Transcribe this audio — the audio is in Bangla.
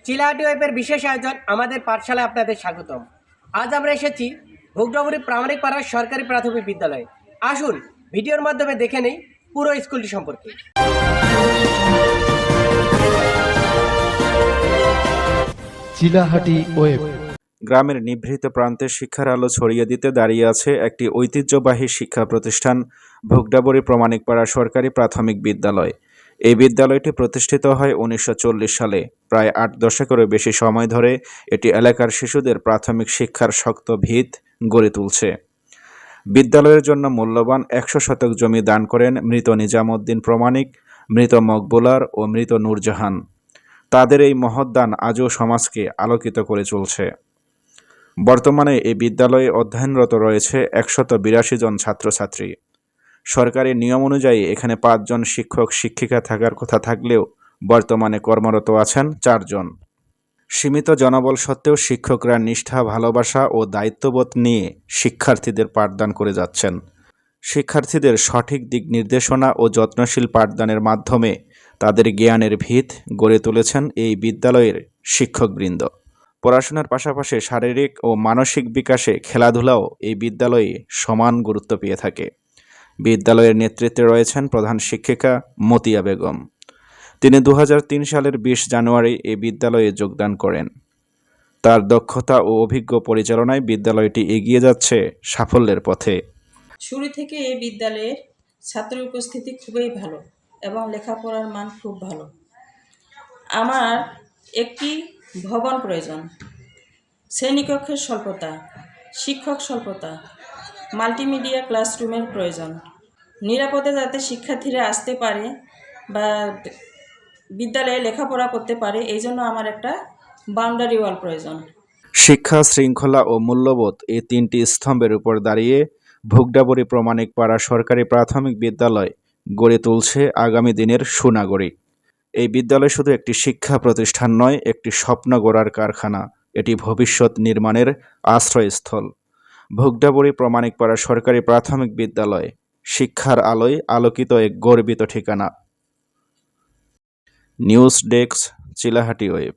চিলাহাটি ওয়েবের বিশেষ আয়োজন আমাদের পাঠশালায় আপনাদের স্বাগতম। আজ আমরা এসেছি ভোগডাবুরি প্রামাণিক পাড়ার সরকারি প্রাথমিক বিদ্যালয়ে। আসুন ভিডিওর মাধ্যমে দেখে নেই পুরো স্কুলটি সম্পর্কে। চিলাহাটি ওয়েব গ্রামের নিভৃত প্রান্তে শিক্ষার আলো ছড়িয়ে দিতে দাঁড়িয়ে আছে একটি ঐতিহ্যবাহী শিক্ষা প্রতিষ্ঠান ভোগডাবুরি প্রামাণিকপাড়া সরকারি প্রাথমিক বিদ্যালয়। এই বিদ্যালয়টি প্রতিষ্ঠিত হয় 1940 সালে। প্রায় 8 দশকেরও বেশি সময় ধরে এটি এলাকার শিশুদের প্রাথমিক শিক্ষার শক্ত ভিত গড়ে তুলছে। বিদ্যালয়ের জন্য মূল্যবান 100 শতক জমি দান করেন মৃত নিজামউদ্দিন প্রামাণিক, মৃত মকবুলার ও মৃত নূরজাহান। তাদের এই মহৎ দান আজও সমাজকে আলোকিত করে চলছে। বর্তমানে এই বিদ্যালয়ে অধ্যয়নরত রয়েছে 182 জন ছাত্রছাত্রী। সরকারি নিয়ম অনুযায়ী এখানে 5 জন শিক্ষক শিক্ষিকা থাকার কথা থাকলেও বর্তমানে কর্মরত আছেন 4 জন। সীমিত জনবল সত্ত্বেও শিক্ষকরা নিষ্ঠা, ভালোবাসা ও দায়িত্ববোধ নিয়ে শিক্ষার্থীদের পাঠদান করে যাচ্ছেন। শিক্ষার্থীদের সঠিক দিক নির্দেশনা ও যত্নশীল পাঠদানের মাধ্যমে তাদের জ্ঞানের ভিত গড়ে তুলেছেন এই বিদ্যালয়ের শিক্ষকবৃন্দ। পড়াশোনার পাশাপাশি শারীরিক ও মানসিক বিকাশে খেলাধুলাও এই বিদ্যালয়ে সমান গুরুত্ব পেয়ে থাকে। বিদ্যালয়ের নেতৃত্বে রয়েছেন প্রধান শিক্ষিকা মতিয়া বেগম। তিনি 2003 সালের 20 জানুয়ারি এই বিদ্যালয়ে যোগদান করেন। তার দক্ষতা ও অভিজ্ঞ পরিচালনায় বিদ্যালয়টি এগিয়ে যাচ্ছে সাফল্যের পথে। শুরু থেকে এই বিদ্যালয়ের ছাত্র উপস্থিতি খুবই ভালো এবং লেখাপড়ার মান খুব ভালো। আমার একটি ভবন প্রয়োজন, শ্রেণীকক্ষের স্বল্পতা, শিক্ষক স্বল্পতা, মাল্টিমিডিয়া ক্লাসরুমের প্রয়োজন, নিরাপদে যাতে শিক্ষার্থীরা আসতে পারে বা বিদ্যালয়ে লেখাপড়া করতে পারে, এই জন্য আমার একটা বাউন্ডারি ওয়াল প্রয়োজন। শিক্ষা, শৃঙ্খলা ও মূল্যবোধ এই 3টি স্তম্ভের উপর দাঁড়িয়ে ভোগডাবুরি প্রামাণিকপাড়া সরকারি প্রাথমিক বিদ্যালয় গড়ে তুলছে আগামী দিনের সুনাগরিক। এই বিদ্যালয় শুধু একটি শিক্ষা প্রতিষ্ঠান নয়, একটি স্বপ্ন গড়ার কারখানা। এটি ভবিষ্যৎ নির্মাণের আশ্রয়স্থল। ভোগডাবুরি প্রামাণিকপাড়া সরকারি প্রাথমিক বিদ্যালয় শিক্ষার আলোয় আলোকিত এক গর্বিত ঠিকানা। News desk, Chilahati web.